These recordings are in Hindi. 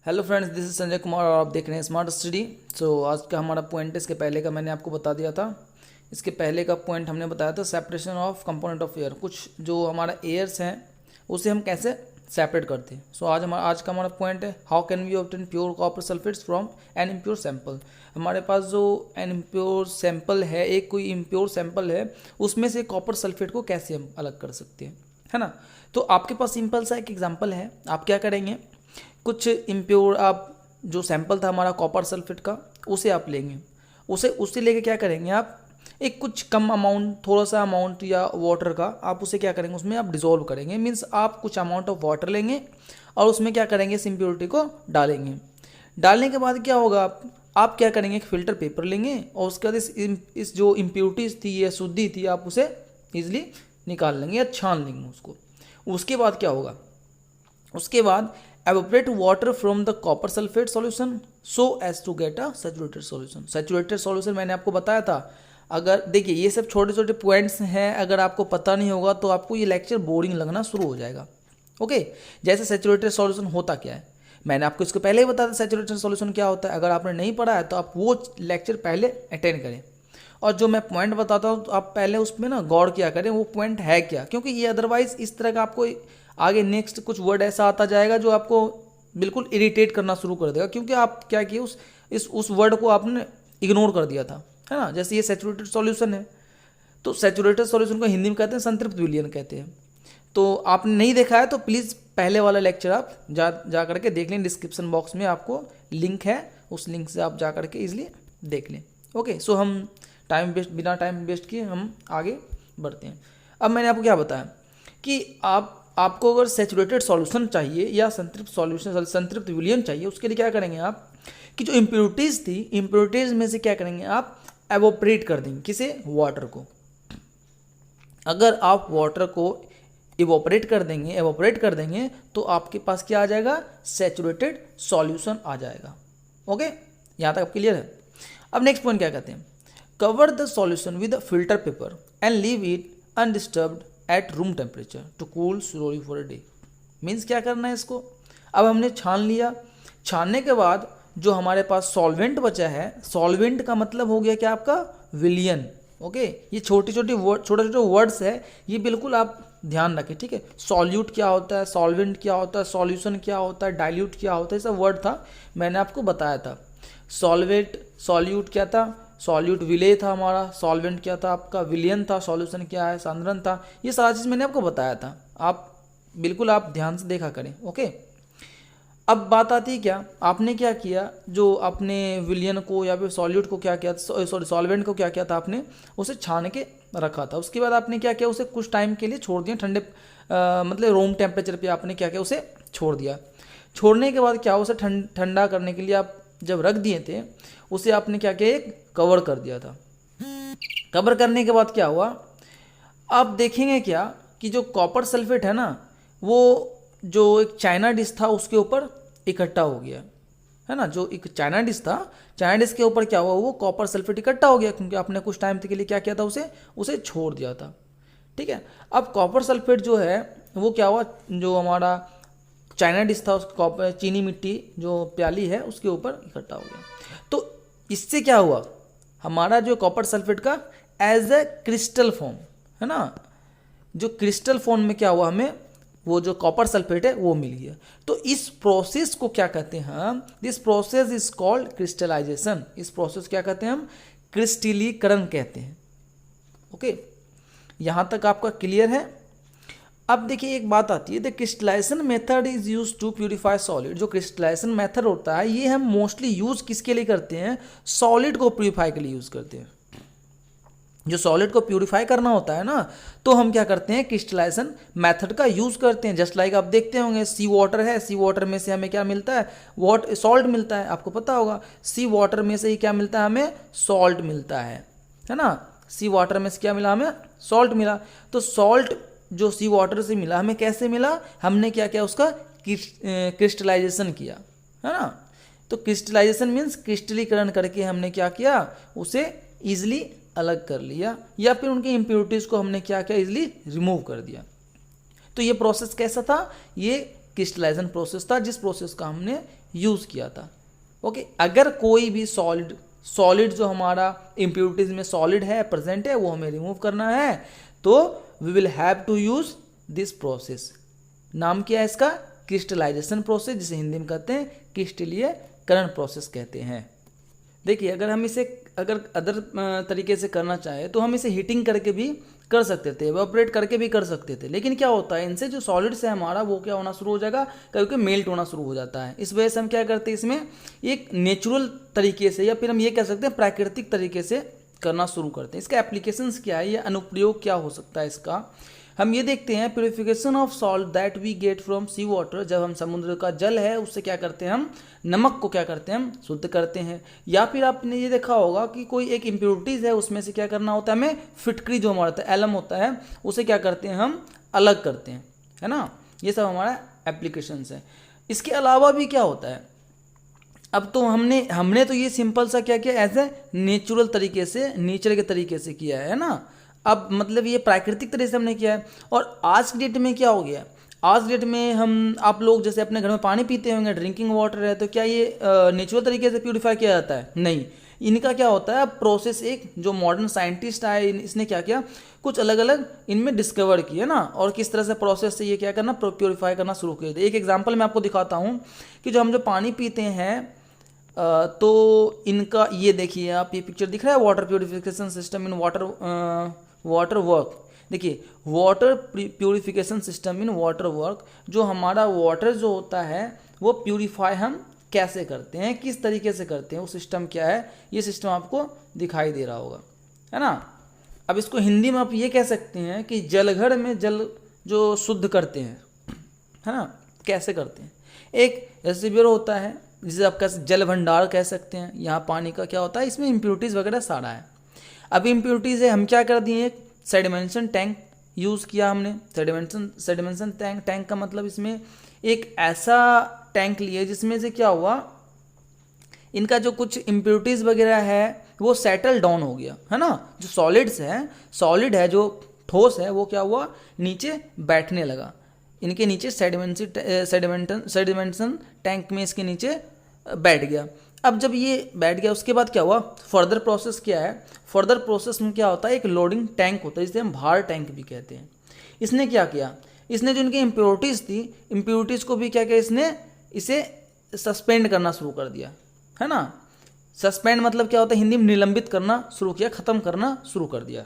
Hello friends, this is Sanjay Kumar और आप देख रहे हैं स्मार्ट स्टडी। आज का हमारा पॉइंट, इसके पहले का मैंने आपको बता दिया था। इसके पहले का पॉइंट हमने बताया था separation of component of air. कुछ जो हमारा एयर्स हैं उसे हम कैसे सेपरेट करते हैं। आज का हमारा पॉइंट है how can we obtain pure copper sulphates from an impure sample. हमारे पास जो एन इम्प्योर सैंपल है, एक कोई इम्प्योर सैंपल है, उसमें से कॉपर सल्फेट को कैसे हम अलग कर सकते हैं, है ना। तो आपके पास सिंपल सा एक एग्जांपल है। आप क्या करेंगे, कुछ इम्प्योर आप जो सैंपल था हमारा कॉपर सल्फेट का, उसे आप लेंगे। उससे लेके क्या करेंगे, आप एक कुछ कम अमाउंट, थोड़ा सा अमाउंट या वाटर का आप उसे क्या करेंगे, उसमें आप डिसॉल्व करेंगे। मीन्स आप कुछ अमाउंट ऑफ वाटर लेंगे और उसमें क्या करेंगे, इस इम्प्योरिटी को डालेंगे। डालने के बाद क्या होगा, आप क्या करेंगे, एक फिल्टर पेपर लेंगे और उसके बाद इस जो इम्प्योरिटीज़ थी या शुद्धि थी, आप उसे ईजिली निकाल लेंगे या छान लेंगे उसको। उसके बाद क्या होगा, उसके बाद evaporate water from the copper sulfate solution so as to get a saturated solution। saturated solution मैंने आपको बताया था। अगर देखिए ये सब छोटे छोटे पॉइंट्स हैं, अगर आपको पता नहीं होगा तो आपको ये लेक्चर बोरिंग लगना शुरू हो जाएगा। ओके, जैसे सैचुरेटेड सॉल्यूशन होता क्या है, मैंने आपको इसको पहले ही बताया था सैचुरेटेड सॉल्यूशन क्या होता है। अगर आपने नहीं पढ़ा है तो आप वो लेक्चर पहले अटेंड करें और जो मैं पॉइंट बताता हूँ तो आप पहले उसमें ना गौर किया करें वो पॉइंट है क्या, क्योंकि ये अदरवाइज इस तरह का आपको आगे नेक्स्ट कुछ वर्ड ऐसा आता जाएगा जो आपको बिल्कुल इरिटेट करना शुरू कर देगा, क्योंकि आप क्या किए, उस वर्ड को आपने इग्नोर कर दिया था, है ना। जैसे ये सैचुरेटेड सॉल्यूशन है, तो सैचुरेटेड सॉल्यूशन को हिंदी में कहते हैं संतृप्त विलयन कहते हैं। तो आपने नहीं देखा है तो प्लीज़ पहले वाला लेक्चर आप जा करके देख लें। डिस्क्रिप्शन बॉक्स में आपको लिंक है, उस लिंक से आप जा करके इजली देख लें। ओके, सो हम बिना टाइम वेस्ट किए हम आगे बढ़ते हैं। अब मैंने आपको क्या बताया कि आपको अगर सैचुरेटेड सॉल्यूशन चाहिए या संतृप्त विलयन चाहिए, उसके लिए क्या करेंगे आप कि जो इम्प्योरिटीज़ थी, इम्प्योरिटीज़ में से क्या करेंगे, आप एवोपरेट कर देंगे। किसे, वाटर को। अगर आप वाटर को एवोपरेट कर देंगे तो आपके पास क्या आ जाएगा, सैचुरेटेड सॉल्यूशन आ जाएगा। ओके, यहाँ तक आप क्लियर है। अब नेक्स्ट पॉइंट क्या कहते हैं, cover the solution with a filter paper and leave it undisturbed at room temperature to cool slowly for a day. Means क्या करना है इसको, अब हमने छान लिया। छानने के बाद जो हमारे पास सॉल्वेंट बचा है, सॉल्वेंट का मतलब हो गया क्या, आपका विलियन। ओके, ये छोटे छोटे वर्ड्स है, ये बिल्कुल आप ध्यान रखें, ठीक है। सॉल्यूट क्या होता है, सॉल्वेंट क्या होता है, सॉल्यूशन क्या होता है, डाइल्यूट क्या होता है, ये सब वर्ड था, मैंने आपको बताया था। सॉल्यूट क्या था, सॉल्यूट विलेय था हमारा, सॉल्वेंट क्या था आपका, विलियन था, सॉल्यूशन क्या है, सांद्रण था। ये सारा चीज़ मैंने आपको बताया था, आप बिल्कुल आप ध्यान से देखा करें। ओके, अब बात आती है क्या, आपने क्या किया, जो आपने विलियन को या फिर सॉल्यूट को क्या किया, सॉल्वेंट को क्या किया था, आपने उसे छान के रखा था। उसके बाद आपने क्या किया, उसे कुछ टाइम के लिए छोड़ दिया, ठंडे मतलब रूम टेम्परेचर पे आपने क्या किया, उसे छोड़ दिया। छोड़ने के बाद क्या, उसे ठंडा करने के लिए आप जब रख दिए थे, उसे आपने क्या किया, एक कवर कर दिया था। कवर करने के बाद क्या हुआ, आप देखेंगे क्या कि जो कॉपर सल्फेट है ना, वो जो एक चाइना डिश था उसके ऊपर इकट्ठा हो गया, है ना। जो एक चाइना डिश था, चाइना डिश के ऊपर क्या हुआ, वो कॉपर सल्फेट इकट्ठा हो गया, क्योंकि आपने कुछ टाइम के लिए क्या किया था, उसे छोड़ दिया था, ठीक है। अब कॉपर सल्फेट जो है वो क्या हुआ, जो हमारा चाइना डिश था, उसका कॉपर चीनी मिट्टी जो प्याली है उसके ऊपर इकट्ठा हो गया। तो इससे क्या हुआ, हमारा जो कॉपर सल्फेट का एज ए क्रिस्टल फॉर्म, है ना, जो क्रिस्टल फॉर्म में क्या हुआ, हमें वो जो कॉपर सल्फेट है वो मिल गया। तो इस प्रोसेस को क्या कहते हैं, this process is called crystallisation. इस प्रोसेस क्या कहते हैं हम, क्रिस्टलीकरण कहते हैं। ओके, यहाँ तक आपका क्लियर है। अब देखिए एक बात आती है, the crystallisation method is use to purify solid. जो क्रिस्टलाइजेशन मेथड होता है ये हम मोस्टली यूज किसके लिए करते हैं, सॉलिड को प्यूरिफाई के लिए यूज करते हैं। जो सॉलिड को प्यूरिफाई करना होता है ना, तो हम क्या करते हैं, क्रिस्टलाइजेशन मेथड का यूज करते हैं। जस्ट लाइक आप देखते होंगे, सी वाटर है, सी वाटर में से हमें क्या मिलता है, सॉल्ट मिलता है। आपको पता होगा सी वाटर में से ही क्या मिलता है, हमें सॉल्ट मिलता है ना। सी वाटर में से क्या मिला, हमें सॉल्ट मिला। तो सॉल्ट जो सी वाटर से मिला, हमें कैसे मिला, हमने क्या किया, उसका क्रिस्टलाइजेशन किया, है ना। तो क्रिस्टलाइजेशन मीन्स क्रिस्टलीकरण करके हमने क्या किया, उसे ईजिली अलग कर लिया, या फिर उनकी इम्प्योरिटीज़ को हमने क्या किया, इजिली रिमूव कर दिया। तो ये प्रोसेस कैसा था, ये क्रिस्टलाइजेशन प्रोसेस था, जिस प्रोसेस का हमने यूज़ किया था। ओके, अगर कोई भी सॉलिड जो हमारा इम्प्योरिटीज में सॉलिड है प्रेजेंट है वो हमें रिमूव करना है, तो we will have to use this process. नाम क्या है इसका? क्रिस्टलाइजेशन प्रोसेस, जिसे हिंदी में कहते हैं क्रिस्टलीकरण प्रोसेस कहते हैं। देखिए, अगर हम इसे अदर तरीके से करना चाहे तो हम इसे हीटिंग करके भी कर सकते थे, एवापोरेट करके भी कर सकते थे, लेकिन क्या होता है इनसे जो सॉलिड्स है हमारा वो क्या होना शुरू हो जाएगा, क्योंकि मेल्ट होना शुरू हो जाता है। इस वजह से हम क्या करते हैं इसमें एक नेचुरल तरीके से या फिर हम ये कह सकते हैं प्राकृतिक तरीके से करना शुरू करते हैं। इसका एप्लीकेशंस क्या है, या अनुप्रयोग क्या हो सकता है इसका, हम ये देखते हैं। Purification of salt that we get from sea water, जब हम समुद्र का जल है उससे क्या करते हैं, हम नमक को क्या करते हैं, हम शुद्ध करते हैं। या फिर आपने ये देखा होगा कि कोई एक इम्प्योरिटीज़ है उसमें से क्या करना होता है, हमें फिटकरी जो हमारा होता है, एलम होता है, उसे क्या करते हैं, हम अलग करते हैं, है ना। ये सब हमारा एप्लीकेशंस है। इसके अलावा भी क्या होता है, अब तो हमने तो ये सिंपल सा क्या किया, एज ए नेचुरल तरीके से, नेचर के तरीके से किया है ना। अब मतलब ये प्राकृतिक तरीके से हमने किया है। और आज की डेट में क्या हो गया, आज डेट में आप लोग जैसे अपने घर में पानी पीते होंगे, ड्रिंकिंग वाटर है, तो क्या ये नेचुरल तरीके से प्यूरिफाई किया जाता है? नहीं, इनका क्या होता है प्रोसेस, एक जो मॉडर्न साइंटिस्ट आए इसने क्या किया, कुछ अलग अलग इनमें डिस्कवर किया ना, और किस तरह से प्रोसेस से ये क्या करना, प्योरीफाई करना शुरू किए थे। एक एग्जाम्पल मैं आपको दिखाता हूँ कि जो हम जो पानी पीते हैं तो इनका ये देखिए, आप ये पिक्चर दिख रहा है, water purification system in water work. देखिए, water purification system in water work, जो हमारा वाटर जो होता है वो प्योरीफाई हम कैसे करते हैं, किस तरीके से करते हैं, वो सिस्टम क्या है, ये सिस्टम आपको दिखाई दे रहा होगा, है ना। अब इसको हिंदी में आप ये कह सकते हैं कि जलघर में जल जो शुद्ध करते हैं, है ना, कैसे करते हैं। एक रिसीवर होता है जिसे आप जल भंडार कह सकते हैं। यहाँ पानी का क्या होता है, इसमें इम्प्योरिटीज़ वगैरह सारा है। अब इम्प्योरिटीज़ है, हम क्या कर दिए, एक सेडिमेंशन टैंक यूज़ किया हमने। सेडिमेंशन टैंक का मतलब इसमें एक ऐसा टैंक लिए जिसमें से क्या हुआ, इनका जो कुछ इम्प्योरिटीज़ वगैरह है वो सेटल डाउन हो गया, है ना। जो सॉलिड है जो ठोस है वो क्या हुआ, नीचे बैठने लगा। इनके नीचे सेडिमेंशन टैंक में इसके नीचे बैठ गया। अब जब ये बैठ गया उसके बाद क्या हुआ, फर्दर प्रोसेस क्या है, फर्दर प्रोसेस में क्या होता है, एक लोडिंग टैंक होता है जिसे हम भार टैंक भी कहते हैं। इसने क्या किया, इसने जो इनकी इम्प्योरिटीज़ थी, इम्प्योरिटीज़ को भी क्या किया, इसने इसे सस्पेंड करना शुरू कर दिया, है ना। सस्पेंड मतलब क्या होता है, हिंदी में निलंबित करना शुरू किया, ख़त्म करना शुरू कर दिया।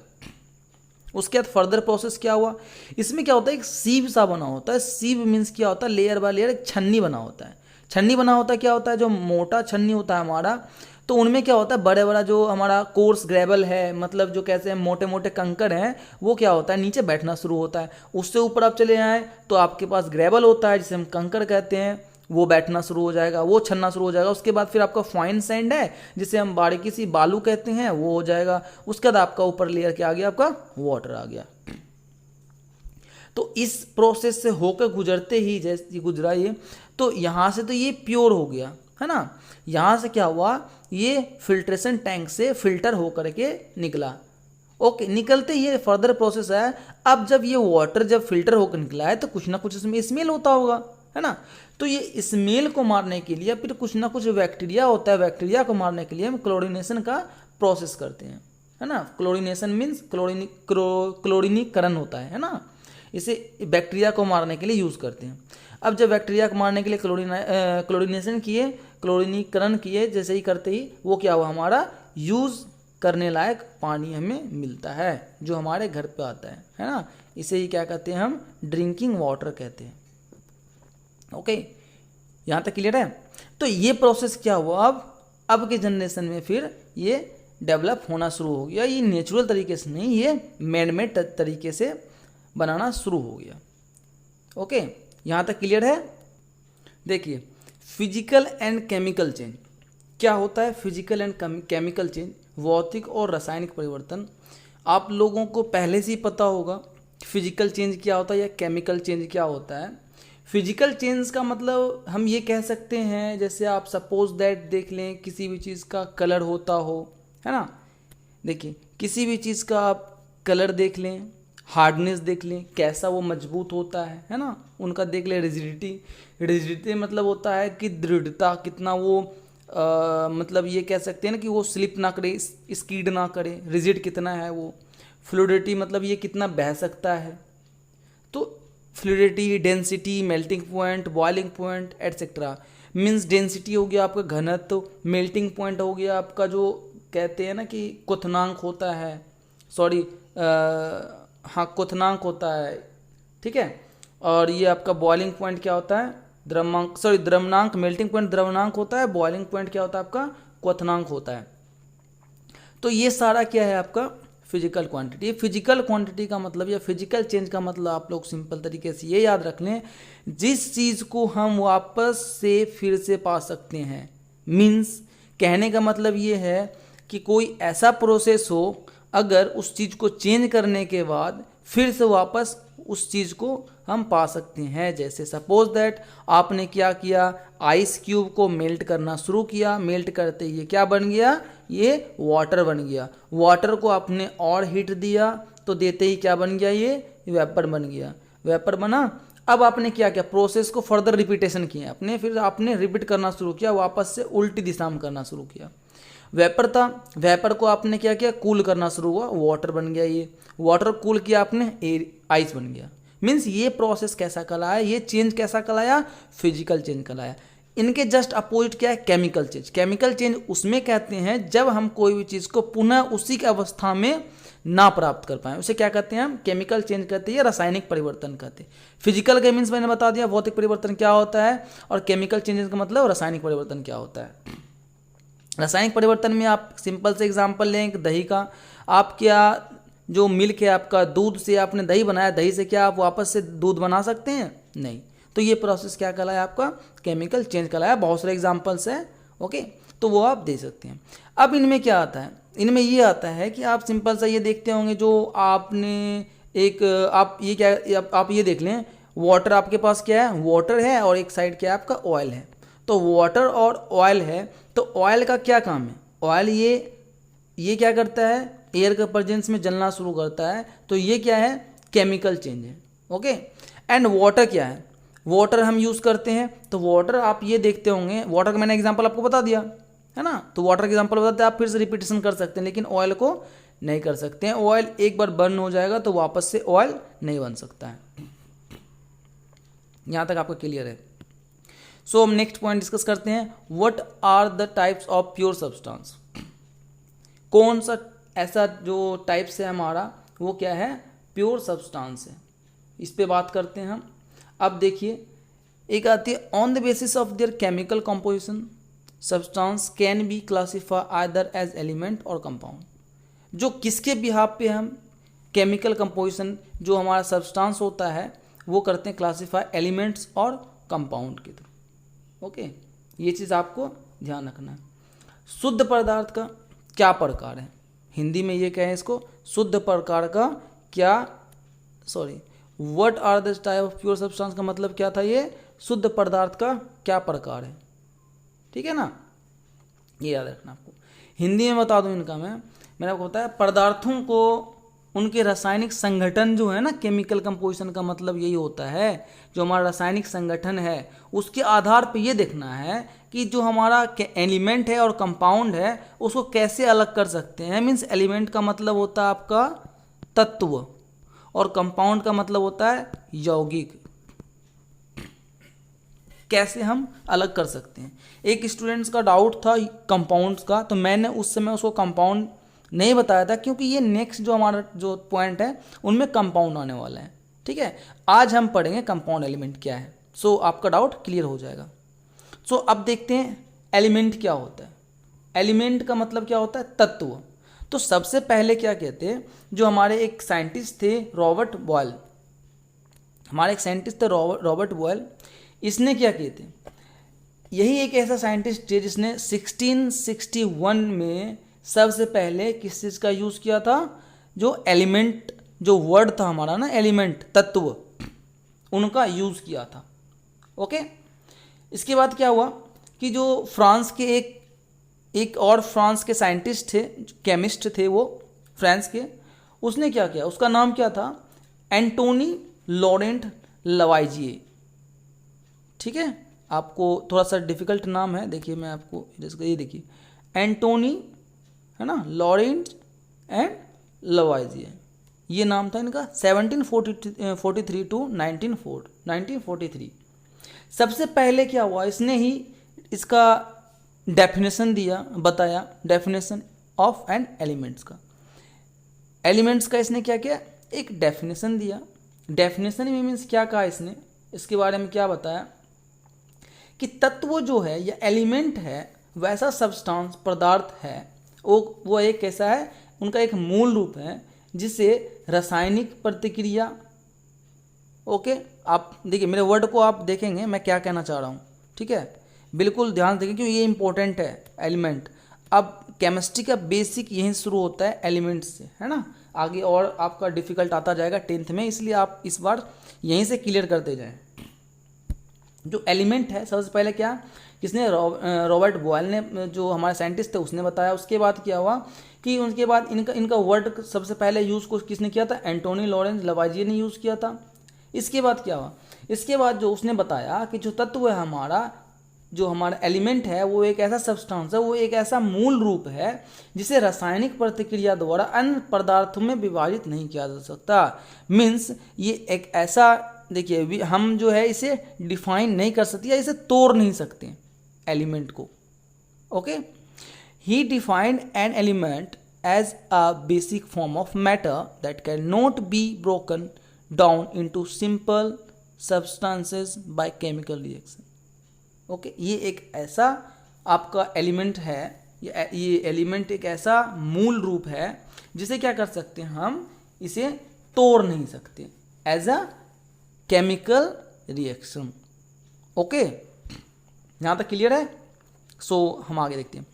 उसके बाद फर्दर प्रोसेस क्या हुआ, इसमें क्या होता है, एक सीव सा बना होता है। सीव मीन्स क्या होता है, लेयर बाय लेयर एक छन्नी बना होता है। छन्नी बना होता है, क्या होता है, जो मोटा छन्नी होता है हमारा, तो उनमें क्या होता है, बड़े बड़ा जो हमारा कोर्स ग्रेवल है, मतलब जो कैसे हैं मोटे मोटे कंकड़ हैं, वो क्या होता है, नीचे बैठना शुरू होता है। उससे ऊपर आप चले आए तो आपके पास ग्रेवल होता है जिसे हम कंकड़ कहते हैं, वो बैठना शुरू हो जाएगा, वो छन्ना शुरू हो जाएगा। उसके बाद फिर आपका फाइन सैंड है जिसे हम बारीकी सी बालू कहते हैं, वो हो जाएगा। उसके बाद आपका ऊपर लेयर क्या आ गया, आपका वाटर आ गया। तो इस प्रोसेस से होकर गुजरते ही, जैसे गुजरा ये, तो यहाँ से तो ये प्योर हो गया, है ना। यहाँ से क्या हुआ, ये फिल्ट्रेशन टैंक से फिल्टर होकर के निकला। ओके, निकलते ये फर्दर प्रोसेस है। अब जब ये वाटर जब फिल्टर होकर निकला है तो कुछ ना कुछ इसमें स्मेल होता होगा, है ना। तो ये स्मेल को मारने के लिए फिर कुछ ना कुछ बैक्टीरिया होता है, बैक्टीरिया को मारने के लिए हम क्लोरीनेशन का प्रोसेस करते हैं, है ना। क्लोरीनेशन मीन्स क्लोरीनीकरण होता है ना। इसे बैक्टीरिया को मारने के लिए यूज़ करते हैं। अब जब बैक्टीरिया को मारने के लिए क्लोरीनेशन किए, क्लोरीनीकरण किए, जैसे ही करते ही वो क्या हुआ, हमारा यूज़ करने लायक पानी हमें मिलता है जो हमारे घर पे आता है ना। इसे ही क्या कहते हैं, हम ड्रिंकिंग वाटर कहते हैं। ओके, यहाँ तक क्लियर है। तो ये प्रोसेस क्या हुआ, अब के जनरेशन में फिर ये डेवलप होना शुरू हो गया। ये नेचुरल तरीके से नहीं, ये मैनमेड तरीके से बनाना शुरू हो गया। ओके, यहाँ तक क्लियर है। देखिए, फिजिकल एंड केमिकल चेंज क्या होता है। फिजिकल एंड केमिकल चेंज, भौतिक और रासायनिक परिवर्तन। आप लोगों को पहले से ही पता होगा फिजिकल चेंज क्या होता है या केमिकल चेंज क्या होता है। फिजिकल चेंज का मतलब हम ये कह सकते हैं, जैसे आप सपोज दैट देख लें, किसी भी चीज़ का कलर होता हो, है ना। देखिए, किसी भी चीज़ का आप कलर देख लें, हार्डनेस देख लें कैसा वो मजबूत होता है ना, उनका देख लें। रिजिडिटी मतलब होता है कि दृढ़ता कितना वो मतलब ये कह सकते हैं ना कि वो स्लिप ना करे, स्कीड ना करे, रिजिड कितना है वो। फ्लूइडिटी मतलब ये कितना बह सकता है। तो fluidity, density, melting point, boiling point etcetera. Means density हो गया आपका घनत्व, मेल्टिंग पॉइंट हो गया आपका जो कहते हैं ना कि क्वथनांक होता है, सॉरी हाँ क्वथनांक होता है, ठीक है। और ये आपका बॉइलिंग पॉइंट क्या होता है, द्रव्यमांक, सॉरी द्रव्यनांक, मेल्टिंग पॉइंट द्रव्यनांक होता है, बॉइलिंग पॉइंट क्या होता है आपका क्वथनांक होता है। तो ये सारा क्या है आपका फिजिकल क्वांटिटी। फिजिकल क्वांटिटी का मतलब या फिजिकल चेंज का मतलब आप लोग सिंपल तरीके से ये याद रख लें, जिस चीज़ को हम वापस से फिर से पा सकते हैं। मीन्स कहने का मतलब ये है कि कोई ऐसा प्रोसेस हो अगर उस चीज़ को चेंज करने के बाद फिर से वापस उस चीज़ को हम पा सकते हैं। जैसे सपोज दैट आपने क्या किया, आइस क्यूब को मेल्ट करना शुरू किया, मेल्ट करते ही क्या बन गया, ये वाटर बन गया। वाटर को आपने और हीट दिया तो देते ही क्या बन गया, ये वेपर बन गया। वेपर बना, अब आपने क्या किया, प्रोसेस को फर्दर रिपीटेशन किया आपने, फिर आपने रिपीट करना शुरू किया, वापस से उल्टी दिशा में करना शुरू किया। वेपर था, वेपर को आपने क्या किया, कूल करना शुरू हुआ, वाटर बन गया। ये वाटर कूल किया आपने, आइस बन गया। मीन्स ये प्रोसेस कैसा कहलाया, ये चेंज कैसा कहलाया, फिजिकल चेंज कहलाया। इनके जस्ट अपोजिट क्या है, केमिकल चेंज। केमिकल चेंज उसमें कहते हैं जब हम कोई भी चीज़ को पुनः उसी की अवस्था में ना प्राप्त कर पाए, उसे क्या कहते हैं हम, केमिकल चेंज कहते हैं या रासायनिक परिवर्तन कहते हैं। फिजिकल के मीन्स मैंने बता दिया भौतिक परिवर्तन क्या होता है, और केमिकल चेंजेस का मतलब रासायनिक परिवर्तन क्या होता है। रासायनिक परिवर्तन में आप सिंपल से एग्जांपल लें दही का। आप क्या जो मिल्क है आपका, दूध से आपने दही बनाया, दही से क्या आप वापस से दूध बना सकते हैं, नहीं। तो ये प्रोसेस क्या कहलाया आपका, केमिकल चेंज कहलाया। बहुत सारे एग्जांपल्स हैं, ओके, तो वो आप दे सकते हैं। अब इनमें क्या आता है, इनमें ये आता है कि आप सिंपल सा ये देखते होंगे, जो आपने एक आप ये क्या आप ये देख लें, वाटर आपके पास क्या है, वाटर है, और एक साइड क्या है आपका ऑयल है। तो वाटर और ऑयल है, तो ऑयल का क्या काम है, ऑयल ये क्या करता है, एयर के प्रेजेंस में जलना शुरू करता है, तो ये क्या है, केमिकल चेंज है, ओके। एंड वाटर क्या है, वाटर हम यूज़ करते हैं, तो वाटर आप ये देखते होंगे, वाटर का मैंने एग्जांपल आपको बता दिया है ना, तो वाटर का एग्जांपल बताते हैं, आप फिर से रिपीटेशन कर सकते हैं, लेकिन ऑयल को नहीं कर सकते हैं। ऑयल एक बार बर्न हो जाएगा तो वापस से ऑयल नहीं बन सकता है। यहाँ तक आपका क्लियर है। सो हम नेक्स्ट पॉइंट डिस्कस करते हैं, what are the types of pure substance. कौन सा ऐसा जो टाइप्स है हमारा, वो क्या है, प्योर सब्सटेंस है, इस पे बात करते हैं हम। अब देखिए, एक आती है on the basis of their chemical composition substance can be classify either as element और कंपाउंड। जो किसके बिहाफ पे हम केमिकल कंपोजिशन जो हमारा सब्सटेंस होता है वो करते हैं क्लासीफाई एलिमेंट्स और कंपाउंड के थ्रू, ओके। ये चीज़ आपको ध्यान रखना है। शुद्ध पदार्थ का क्या प्रकार है, हिंदी में ये कहें इसको, शुद्ध प्रकार का क्या, sorry, what are the type of pure substance का मतलब क्या था, ये शुद्ध पदार्थ का क्या प्रकार है, ठीक है ना, ये याद रखना आपको। हिंदी में बता दूं इनका मैंने आपको बताया, पदार्थों को उनके रासायनिक संगठन जो है ना, केमिकल कंपोजिशन का मतलब यही होता है, जो हमारा रासायनिक संगठन है उसके आधार पे ये देखना है कि जो हमारा एलिमेंट है और कंपाउंड है उसको कैसे अलग कर सकते हैं। मीन्स एलिमेंट का मतलब होता है आपका तत्व, और कंपाउंड का मतलब होता है यौगिक। कैसे हम अलग कर सकते हैं। एक स्टूडेंट्स का डाउट था कंपाउंड्स का, तो मैंने उस समय उसको कंपाउंड नहीं बताया था, क्योंकि ये नेक्स्ट जो हमारा जो पॉइंट है उनमें कंपाउंड आने वाला है, ठीक है। आज हम पढ़ेंगे कंपाउंड एलिमेंट क्या है, सो आपका डाउट क्लियर हो जाएगा। सो अब देखते हैं एलिमेंट क्या होता है। एलिमेंट का मतलब क्या होता है, तत्व। तो सबसे पहले क्या कहते हैं, जो हमारे एक साइंटिस्ट थे रॉबर्ट बॉयल, हमारे एक साइंटिस्ट थे रॉबर्ट बॉयल, इसने क्या किए थे, यही एक ऐसा साइंटिस्ट थे जिसने 1661 में सबसे पहले किस चीज़ का यूज़ किया था, जो एलिमेंट, जो वर्ड था हमारा ना एलिमेंट, तत्व, उनका यूज़ किया था, ओके। इसके बाद क्या हुआ कि जो फ्रांस के एक और फ्रांस के साइंटिस्ट थे, केमिस्ट थे वो फ्रांस के, उसने क्या किया, उसका नाम क्या था, एंटोनी लॉरेंट लवाइजिए, ठीक है, आपको थोड़ा सा डिफिकल्ट नाम है, देखिए मैं आपको ये देखिए एंटोनी, है ना, लॉरेंट एंड लवाइजिए, ये नाम था इनका 1743 टू 1943। सबसे पहले क्या हुआ, इसने ही इसका डेफिनेशन दिया, बताया डेफिनेशन ऑफ एन एलिमेंट्स का। एलिमेंट्स का इसने क्या किया, एक डेफिनेशन दिया। डेफिनेशन में मीन्स क्या कहा इसने, इसके बारे में क्या बताया कि तत्व जो है या एलिमेंट है वैसा सब्सटेंस पदार्थ है, वो एक कैसा है, उनका एक मूल रूप है जिसे रासायनिक प्रतिक्रिया, ओके, आप देखिए मेरे वर्ड को आप देखेंगे मैं क्या कहना चाह रहा हूँ, ठीक है, बिल्कुल ध्यान देंगे क्योंकि ये इंपॉर्टेंट है एलिमेंट। अब केमिस्ट्री का बेसिक यहीं शुरू होता है एलिमेंट्स से, है ना, आगे और आपका डिफिकल्ट आता जाएगा 10th में, इसलिए आप इस बार यहीं से क्लियर करते जाएं। जो एलिमेंट है सबसे पहले क्या, किसने, रॉबर्ट बॉयल ने, जो हमारे साइंटिस्ट थे उसने बताया। उसके बाद क्या हुआ कि उनके बाद इनका वर्ड सबसे पहले यूज़ को किसने किया था, एंटोनी लॉरेंस लवाइजिए ने यूज़ किया था। इसके बाद क्या हुआ, इसके बाद जो उसने बताया कि जो तत्व है हमारा, जो हमारा एलिमेंट है वो एक ऐसा सब्सटेंस है, वो एक ऐसा मूल रूप है जिसे रासायनिक प्रतिक्रिया द्वारा अन्य पदार्थों में विभाजित नहीं किया जा सकता। मीन्स ये एक ऐसा, देखिए हम जो है इसे डिफाइन नहीं कर सकते या इसे तोड़ नहीं सकते एलिमेंट को, okay. He defined an element as a basic form of matter that can not be broken down into simple substances by chemical reaction, okay. ये एक ऐसा आपका एलिमेंट है, ये एलिमेंट एक ऐसा मूल रूप है जिसे क्या कर सकते हैं, हम इसे तोड़ नहीं सकते as a chemical reaction, okay. यहाँ तक क्लियर है। सो हम आगे देखते हैं।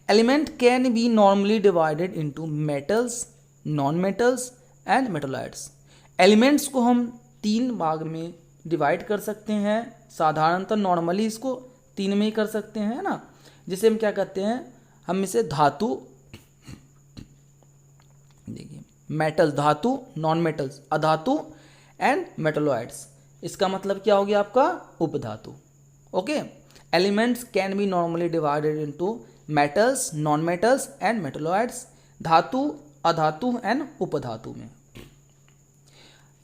Element can be normally divided into metals, non metals and metalloids. Elements को हम 3 भाग में डिवाइड कर सकते हैं, साधारणतः नॉर्मली इसको 3 में ही कर सकते हैं, है ना। जिसे हम क्या कहते हैं, हम इसे धातु, देखिए मेटल्स धातु, नॉन मेटल्स अधातु एंड मेटोलॉइड्स, इसका मतलब क्या हो गया आपका उपधातु, okay. Elements can be normally divided into metals, non metals and metalloids, धातु, अधातु एंड उपधातु में।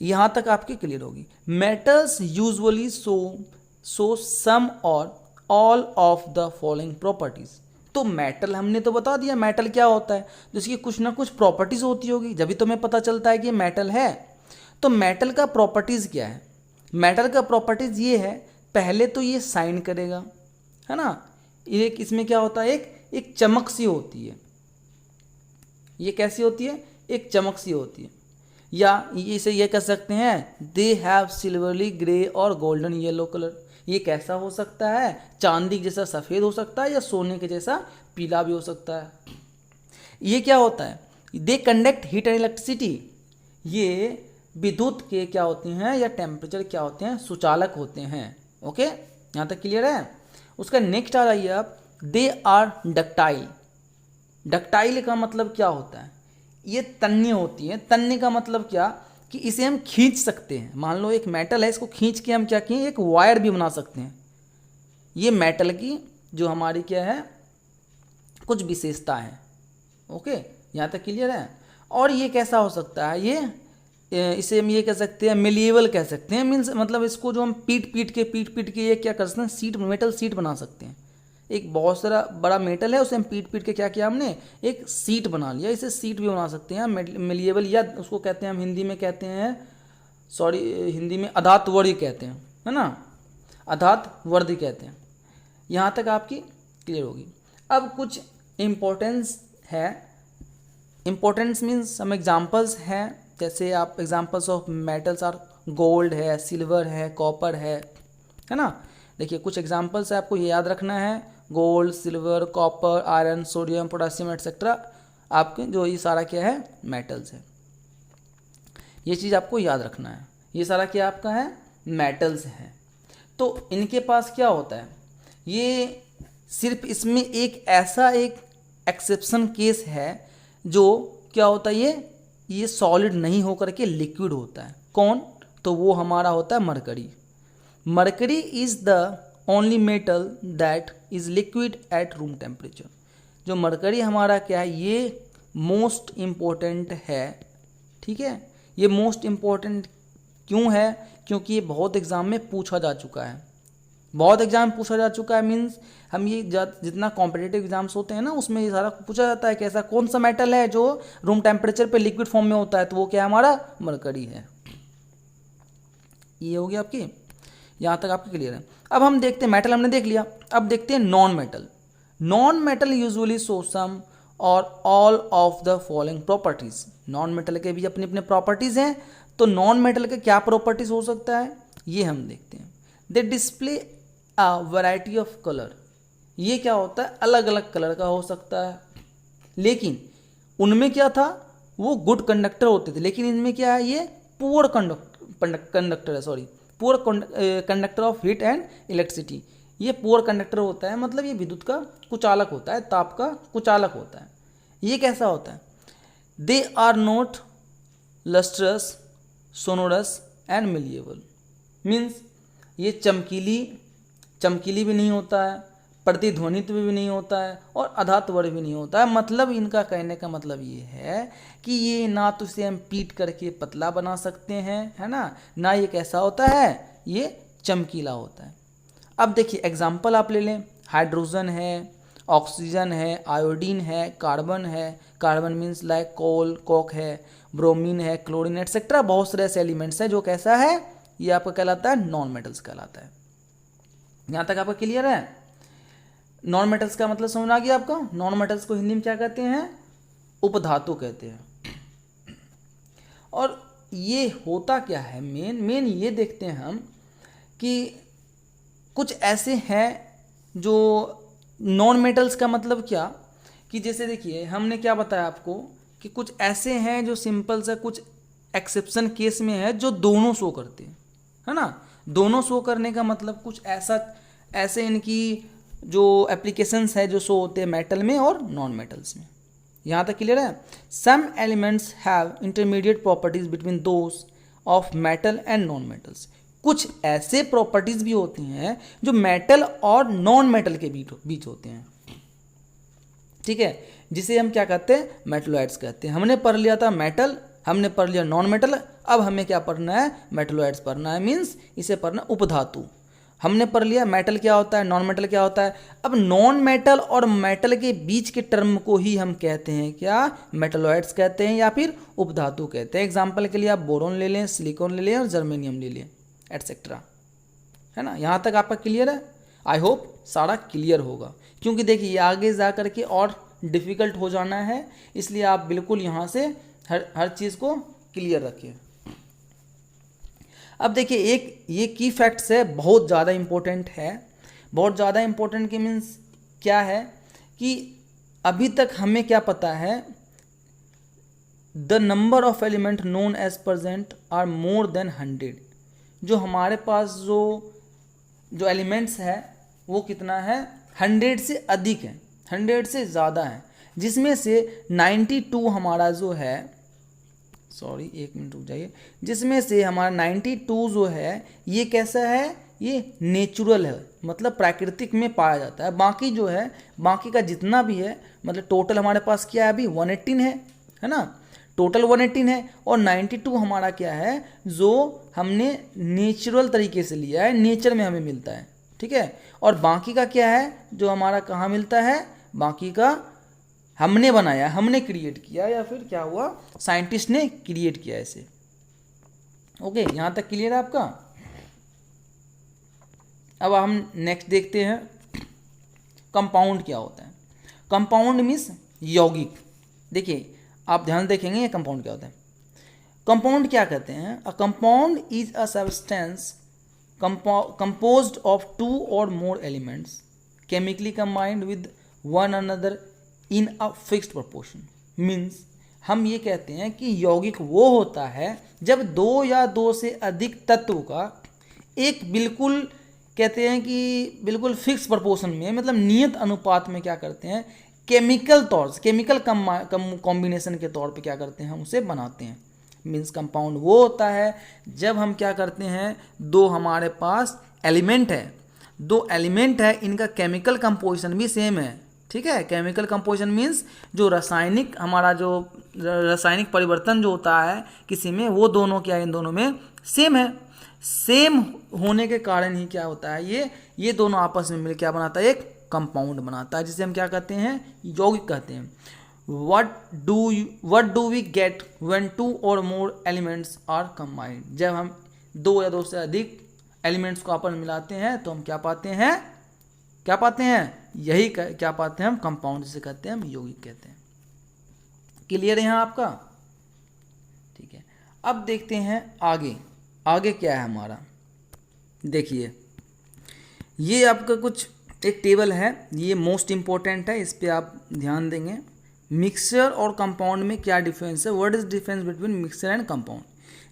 यहां तक आपकी क्लियर होगी। Metals usually show some or all of the following properties. तो मेटल हमने तो बता दिया मेटल क्या होता है, जिसकी कुछ ना कुछ प्रॉपर्टीज होती होगी, जब भी तुम्हें पता चलता है कि ये मेटल है। तो मेटल का प्रॉपर्टीज क्या है, मेटल का प्रॉपर्टीज ये है, पहले तो ये शाइन करेगा, है ना, एक इसमें क्या होता है, एक चमक सी होती है। ये कैसी होती है, एक चमक सी होती है, या इसे ये कह सकते हैं दे हैव सिल्वरली ग्रे और गोल्डन येलो कलर। ये कैसा हो सकता है, चांदी जैसा सफ़ेद हो सकता है या सोने के जैसा पीला भी हो सकता है। ये क्या होता है, they conduct heat and electricity. ये विद्युत के क्या होते हैं या टेम्परेचर क्या होते हैं, सुचालक होते हैं, ओके। यहाँ तक क्लियर है। उसका नेक्स्ट आ जाइए आप, दे आर डक्टाइल। डक्टाइल का मतलब क्या होता है, ये तन्य होती है। तन्य का मतलब क्या, कि इसे हम खींच सकते हैं। मान लो एक मेटल है, इसको खींच के हम क्या किए, एक वायर भी बना सकते हैं। ये मेटल की जो हमारी क्या है, कुछ विशेषता है, ओके। यहाँ तक क्लियर है। और ये कैसा हो सकता है, ये इसे हम ये कह सकते हैं मिलिएबल कह सकते हैं। मीन्स मतलब इसको जो हम पीट पीट के ये क्या कर सकते हैं, सीट, मेटल सीट बना सकते हैं। एक बहुत सारा बड़ा मेटल है, उसे हम पीट के क्या किया हमने, एक सीट बना लिया। इसे सीट भी बना सकते हैं मिलिएबल, या उसको कहते हैं हम हिंदी में कहते हैं, हिंदी में अधातवर्दी कहते हैं, है ना, अधातवर्दी कहते हैं। यहाँ तक आपकी क्लियर होगी। अब कुछ इम्पोर्टेंस है, इम्पोर्टेंस मीन्स some एग्जाम्पल्स हैं, जैसे आप examples of metals are gold है, सिल्वर है, कॉपर है ना। देखिए कुछ एग्जाम्पल्स है, आपको ये याद रखना है, gold, silver, copper, iron, sodium, potassium etcetera, आपके जो ये सारा क्या है मेटल्स है। ये चीज़ आपको याद रखना है, ये सारा क्या आपका है मेटल्स है। तो इनके पास क्या होता है, ये सिर्फ इसमें एक ऐसा एक एक्सेप्शन केस है जो क्या होता है, ये सॉलिड नहीं होकर के लिक्विड होता है। कौन? तो वो हमारा होता है mercury. Mercury is the only metal that is liquid at room temperature. जो मरकरी हमारा क्या है, ये मोस्ट इम्पोर्टेंट है, ठीक है। ये मोस्ट इम्पोर्टेंट क्यों है? क्योंकि ये बहुत एग्जाम में पूछा जा चुका है, बहुत एग्जाम में पूछा जा चुका है। मीन्स हम ये जितना कॉम्पिटिटिव एग्जाम्स होते हैं ना, उसमें ये सारा पूछा जाता है कि ऐसा कौन सा मेटल है जो रूम टेम्परेचर पे लिक्विड फॉर्म में होता है, तो वो क्या है, हमारा मरकरी है। ये हो गया आपकी, यहाँ तक आपकी क्लियर है। अब हम देखते हैं, मेटल हमने देख लिया, अब देखते हैं non metal. Non metal usually show some or all of the following properties. Non metal के भी अपने अपने प्रॉपर्टीज हैं, तो नॉन मेटल के क्या प्रॉपर्टीज हो सकता है, ये हम देखते हैं। They display a variety of colour. ये क्या होता है, अलग अलग कलर का हो सकता है, लेकिन उनमें क्या था, वो गुड कंडक्टर होते थे। लेकिन इनमें क्या है, ये पुअर कंडक्टर है, sorry, poor conductor of heat and electricity. ये पुअर कंडक्टर होता है, मतलब ये विद्युत का कुचालक होता है, ताप का कुचालक होता है। ये कैसा होता है, they are not lustrous, sonorous and malleable. Means ये चमकीली भी नहीं होता है, प्रतिध्वनित भी नहीं होता है, और अधात्वर भी नहीं होता है। मतलब इनका कहने का मतलब ये है कि ये ना तो इसे हम पीट करके पतला बना सकते हैं, है ना ये कैसा होता है, ये चमकीला होता है। अब देखिए एग्जाम्पल आप ले लें, हाइड्रोजन है, ऑक्सीजन है, आयोडीन है, कार्बन है। कार्बन मीन्स लाइक कोल, कोक है, ब्रोमीन है, क्लोरीन एटसेट्रा, बहुत सारे ऐसे एलिमेंट्स हैं जो कैसा है, ये आपका कहलाता है नॉन मेटल्स कहलाता है। यहाँ तक आपका क्लियर है। नॉन मेटल्स का मतलब समझ आ गया आपको। नॉन मेटल्स को हिंदी में क्या कहते हैं, उपधातु कहते हैं। और ये होता क्या है, मेन ये देखते हैं हम कि कुछ ऐसे हैं जो नॉन मेटल्स का मतलब क्या, कि जैसे देखिए हमने क्या बताया आपको कि कुछ ऐसे हैं जो सिंपल से कुछ एक्सेप्शन केस में है जो दोनों शो करते हैं, है ना। दोनों शो करने का मतलब कुछ ऐसे इनकी जो एप्लीकेशंस है जो शो होते हैं मेटल में और नॉन मेटल्स में। यहाँ तक क्लियर है। Some elements have intermediate properties between those of metal and non metals. कुछ ऐसे प्रॉपर्टीज भी होती हैं जो मेटल और नॉन मेटल के बीच होते हैं, ठीक है, जिसे हम क्या कहते हैं, मेटलॉइड्स कहते हैं। हमने पढ़ लिया था मेटल, हमने पढ़ लिया नॉन मेटल, अब हमें क्या पढ़ना है, मेटलॉइड्स पढ़ना है। मीन्स इसे पढ़ना उपधातु। हमने पढ़ लिया मेटल क्या होता है, नॉन मेटल क्या होता है। अब नॉन मेटल और मेटल के बीच के टर्म को ही हम कहते हैं क्या, मेटलॉइड्स कहते हैं या फिर उपधातु कहते हैं। एग्जाम्पल के लिए आप बोरोन ले लें, सिलिकॉन ले लें और जर्मेनियम ले लें एटसेट्रा, है ना। यहाँ तक आपका क्लियर है। आई होप सारा क्लियर होगा, क्योंकि देखिए आगे जा करके और डिफ़िकल्ट हो जाना है, इसलिए आप बिल्कुल यहाँ से हर चीज़ को क्लियर रखिए। अब देखिए एक ये की फैक्ट्स है, बहुत ज़्यादा इम्पोर्टेंट है। बहुत ज़्यादा इम्पोर्टेंट के मीन्स क्या है कि अभी तक हमें क्या पता है, the number of element known as present are more than 100। जो हमारे पास जो एलिमेंट्स है वो कितना है, 100 से अधिक है, 100 से ज़्यादा है, जिसमें से 92 हमारा जो है, सॉरी एक मिनट रुक जाइए, जिसमें से हमारा 92 जो है ये कैसा है, ये नेचुरल है, मतलब प्राकृतिक में पाया जाता है। बाकी जो है, बाकी का जितना भी है, मतलब टोटल हमारे पास क्या है अभी 118 है ना, टोटल 118 है। और 92 हमारा क्या है, जो हमने नेचुरल तरीके से लिया है, नेचर में हमें मिलता है, ठीक है। और बाकी का क्या है, जो हमारा कहाँ मिलता है, बाकी का हमने बनाया, हमने क्रिएट किया, या फिर क्या हुआ, साइंटिस्ट ने क्रिएट किया इसे। ओके, यहाँ तक क्लियर है आपका। अब हम नेक्स्ट देखते हैं कंपाउंड क्या होता है। कंपाउंड मीन्स यौगिक। देखिए आप ध्यान देखेंगे ये कंपाउंड क्या होता है। कंपाउंड क्या कहते हैं, a compound is a substance composed of 2 or more elements chemically combined with one another in a fixed proportion। Means हम ये कहते हैं कि यौगिक वो होता है जब 2 या 2 से अधिक तत्व का एक बिल्कुल कहते हैं कि बिल्कुल फिक्स प्रपोर्शन में, मतलब नियत अनुपात में क्या करते हैं, केमिकल कॉम्बिनेशन के तौर पे क्या करते हैं, हम उसे बनाते हैं। मीन्स कंपाउंड वो होता है जब हम क्या करते हैं, दो हमारे पास एलिमेंट है, दो एलिमेंट है, इनका केमिकल कंपोजिशन भी सेम है। ठीक है, केमिकल कंपोजिशन मीन्स जो रासायनिक हमारा जो रासायनिक परिवर्तन जो होता है किसी में, वो दोनों क्या है, इन दोनों में सेम है। सेम होने के कारण ही क्या होता है, ये दोनों आपस में मिल क्या बनाता है, एक कंपाउंड बनाता है, जिसे हम क्या कहते हैं, यौगिक कहते हैं। what do we get when two or more elements are combined? जब हम दो या दो से अधिक एलिमेंट्स को आपस में मिलाते हैं तो हम क्या पाते हैं, क्या पाते हैं, यही क्या पाते हैं हम, कंपाउंड, जिसे कहते हैं हम यौगिक कहते हैं। क्लियर है यहाँ आपका? ठीक है, अब देखते हैं आगे क्या है हमारा। देखिए ये आपका कुछ एक टेबल है, ये मोस्ट इम्पोर्टेंट है, इस पर आप ध्यान देंगे। मिक्सचर और कंपाउंड में क्या डिफरेंस है, what is difference between mixture and compound.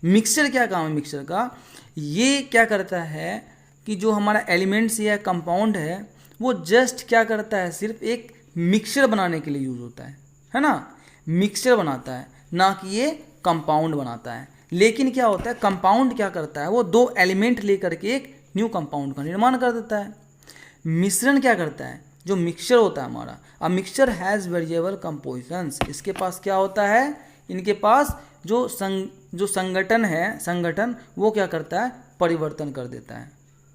Mixture क्या काम है मिक्सचर का, ये क्या करता है कि जो हमारा एलिमेंट्स या कंपाउंड है वो जस्ट क्या करता है, सिर्फ एक मिक्सचर बनाने के लिए यूज होता है ना, मिक्सचर बनाता है, ना कि ये कंपाउंड बनाता है। लेकिन क्या होता है, कंपाउंड क्या करता है, वो दो एलिमेंट लेकर के एक न्यू कंपाउंड का निर्माण कर देता है। मिश्रण क्या करता है, जो मिक्सचर होता है हमारा, a mixture has variable compositions, इसके पास क्या होता है, इनके पास जो संगठन वो क्या करता है, परिवर्तन कर देता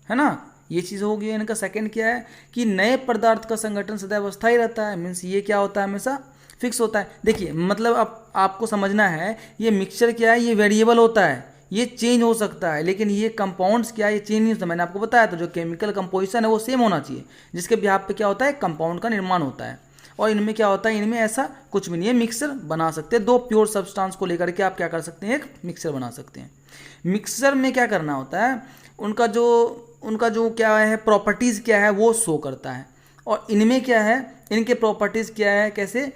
है ना। ये चीज़ हो गई। इनका सेकंड क्या है कि नए पदार्थ का संगठन सदैव अस्थायी रहता है, मीन्स ये क्या होता है, हमेशा फिक्स होता है। देखिए मतलब अब आपको समझना है, ये मिक्सचर क्या है, ये वेरिएबल होता है, ये चेंज हो सकता है, लेकिन ये कंपाउंड्स क्या है, ये चेंज नहीं होता। मैंने आपको बताया था जो केमिकल कंपोजिशन है वो सेम होना चाहिए, जिसके बिहाफ पे क्या होता है, कंपाउंड का निर्माण होता है। और इनमें क्या होता है, इनमें ऐसा कुछ भी नहीं है, मिक्सर बना सकते हैं। दो प्योर सब्सटेंस को लेकर के आप क्या कर सकते हैं, एक मिक्सर बना सकते हैं। मिक्सर में क्या करना होता है, उनका जो क्या है, प्रॉपर्टीज़ क्या है वो शो करता है। और इनमें क्या है, इनके प्रॉपर्टीज़ क्या है, कैसे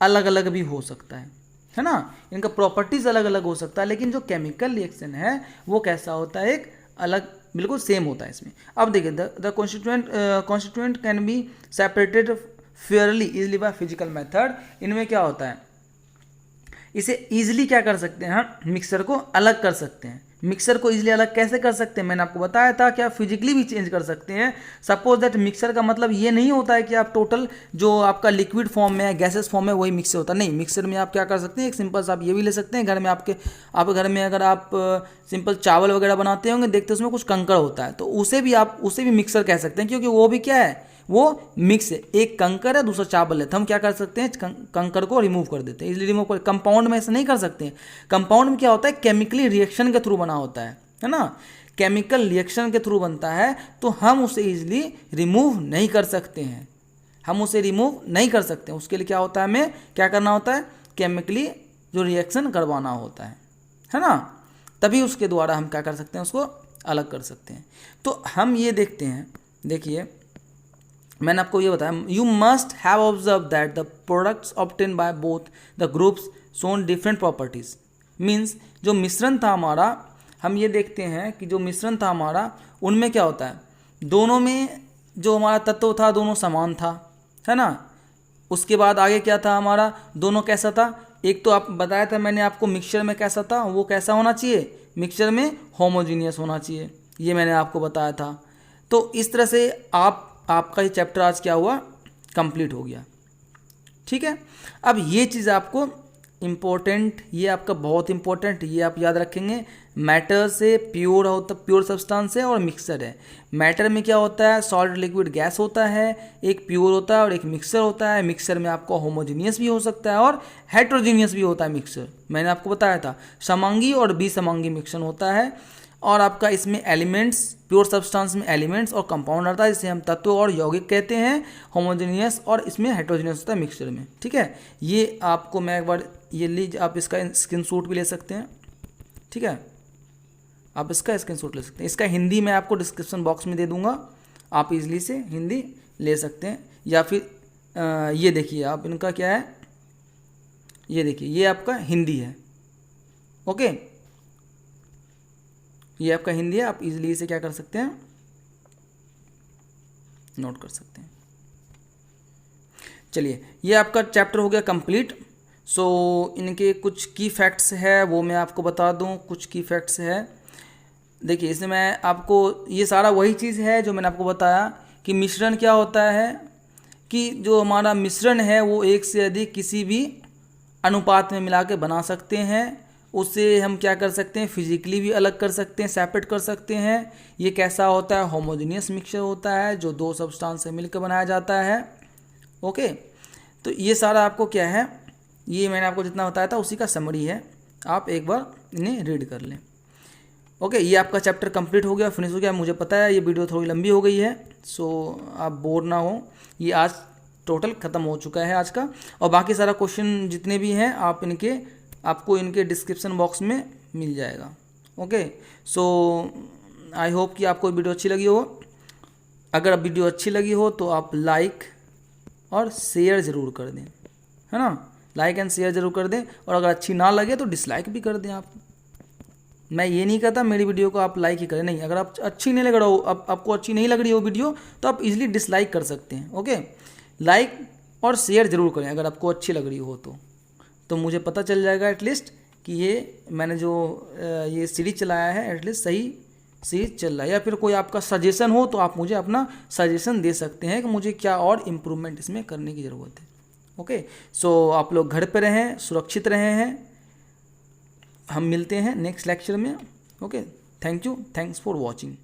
अलग अलग भी हो सकता है ना, इनका प्रॉपर्टीज़ अलग अलग हो सकता है, लेकिन जो केमिकल रिएक्शन है वो कैसा होता है, एक अलग बिल्कुल सेम होता है इसमें। अब देखिए the constituent can be separated Fairlie easily by physical method. इनमें क्या होता है, इसे इजीली क्या कर सकते हैं हम, मिक्सर को अलग कर सकते हैं। मिक्सर को इजीली अलग कैसे कर सकते हैं, मैंने आपको बताया था कि आप फिजिकली भी चेंज कर सकते हैं। सपोज दैट मिक्सर का मतलब ये नहीं होता है कि आप टोटल जो आपका लिक्विड फॉर्म में है, गैसेस फॉर्म में, वही मिक्सर होता है। नहीं, मिक्सर में आप क्या कर सकते हैं, एक सिंपल सा आप ये भी ले सकते हैं, घर में आपके घर में अगर आप सिंपल चावल वगैरह बनाते होंगे, देखते उसमें कुछ कंकड़ होता है, तो उसे भी मिक्सर कह सकते हैं, क्योंकि वो भी क्या है, वो मिक्स है। एक कंकर है, दूसरा चावल है, तो हम क्या कर सकते हैं, कंकर को रिमूव कर देते हैं, इसलिए रिमूव कर। कंपाउंड में ऐसा नहीं कर सकते हैं। कंपाउंड में क्या होता है, केमिकली रिएक्शन के थ्रू बना होता है ना, केमिकल रिएक्शन के थ्रू बनता है, तो हम उसे इजीली रिमूव नहीं कर सकते हैं, हम उसे रिमूव नहीं कर सकते हैं। उसके लिए क्या होता है, हमें क्या करना होता है, केमिकली जो रिएक्शन करवाना होता है ना, तभी उसके द्वारा हम क्या कर सकते हैं, उसको अलग कर सकते हैं। तो हम ये देखते हैं, देखिए मैंने आपको ये बताया, you must have observe that the products obtain by both the groups shown different properties. Means जो मिश्रण था हमारा, हम ये देखते हैं कि जो मिश्रण था हमारा, उनमें क्या होता है, दोनों में जो हमारा तत्व था दोनों समान था, है ना। उसके बाद आगे क्या था हमारा, दोनों कैसा था, एक तो आप बताया था मैंने आपको मिक्सचर में कैसा था, वो कैसा होना चाहिए, मिक्सचर में होमोजीनियस होना चाहिए, ये मैंने आपको बताया था। तो इस तरह से आपका ये चैप्टर आज क्या हुआ, कंप्लीट हो गया। ठीक है, अब ये चीज़ आपको इम्पोर्टेंट, ये आपका बहुत इम्पोर्टेंट, ये आप याद रखेंगे। मैटर से प्योर सब्सटेंस है और मिक्सर है। मैटर में क्या होता है, सॉलिड लिक्विड गैस होता है, एक प्योर होता है और एक मिक्सर होता है। मिक्सर में आपको होमोजीनियस भी हो सकता है और हेट्रोजीनियस भी होता है मिक्सर, मैंने आपको बताया था। समांगी और विसमांगी मिक्सर होता है। और आपका इसमें एलिमेंट्स, प्योर सब्सटेंस में एलिमेंट्स और कंपाउंड आता है, जिसे हम तत्व और यौगिक कहते हैं, होमोजेनियस, और इसमें हेट्रोजेनियस होता है मिक्सचर में। ठीक है, ये आपको मैं एक बार ये लीजिए, आप इसका स्क्रीनशॉट भी ले सकते हैं। ठीक है, आप इसका स्क्रीनशॉट ले सकते हैं। इसका हिंदी मैं आपको डिस्क्रिप्शन बॉक्स में दे दूंगा, आप इजली से हिंदी ले सकते हैं। या फिर ये देखिए आप, इनका क्या है, ये देखिए, ये आपका हिंदी है। ओके, ये आपका हिंदी है, आप इजीली इसे क्या कर सकते हैं, नोट कर सकते हैं। चलिए, ये आपका चैप्टर हो गया कंप्लीट। सो इनके कुछ की फैक्ट्स है वो मैं आपको बता दूं। कुछ की फैक्ट्स है, देखिए इसमें मैं आपको, ये सारा वही चीज़ है जो मैंने आपको बताया कि मिश्रण क्या होता है, कि जो हमारा मिश्रण है वो एक से अधिक किसी भी अनुपात में मिला के बना सकते हैं। उससे हम क्या कर सकते हैं, फिजिकली भी अलग कर सकते हैं, सेपरेट कर सकते हैं। ये कैसा होता है, होमोजेनियस मिक्सचर होता है जो दो सब्सटेंस से मिलकर बनाया जाता है। ओके, तो ये सारा आपको क्या है, ये मैंने आपको जितना बताया था उसी का समरी है, आप एक बार इन्हें रीड कर लें। ओके, ये आपका चैप्टर कंप्लीट हो गया, फिनिश हो गया। मुझे पता है ये वीडियो थोड़ी लंबी हो गई है, सो आप बोर ना हो। ये आज टोटल ख़त्म हो चुका है आज का, और बाकी सारा क्वेश्चन जितने भी हैं आपको इनके डिस्क्रिप्शन बॉक्स में मिल जाएगा। ओके, सो आई होप कि आपको वीडियो अच्छी लगी हो। अगर वीडियो अच्छी लगी हो तो आप लाइक और शेयर ज़रूर कर दें, है ना। लाइक एंड शेयर ज़रूर कर दें, और अगर अच्छी ना लगे तो डिसलाइक भी कर दें आप। मैं ये नहीं कहता मेरी वीडियो को आप लाइक ही करें, नहीं। अगर आप अच्छी नहीं लग रहा हो, आपको अच्छी नहीं लग रही हो वीडियो, तो आप इजीली डिसलाइक कर सकते हैं। ओके, लाइक और शेयर ज़रूर करें अगर आपको अच्छी लग रही हो तो मुझे पता चल जाएगा एटलीस्ट कि ये मैंने जो ये सीरीज चलाया है एटलीस्ट सही सीरीज चल रहा है। या फिर कोई आपका सजेशन हो तो आप मुझे अपना सजेशन दे सकते हैं कि मुझे क्या और इम्प्रूवमेंट इसमें करने की ज़रूरत है। ओके, सो आप लोग घर पे रहें, सुरक्षित रहें हैं। हम मिलते हैं नेक्स्ट लेक्चर में। Okay, thank you, thanks for watching.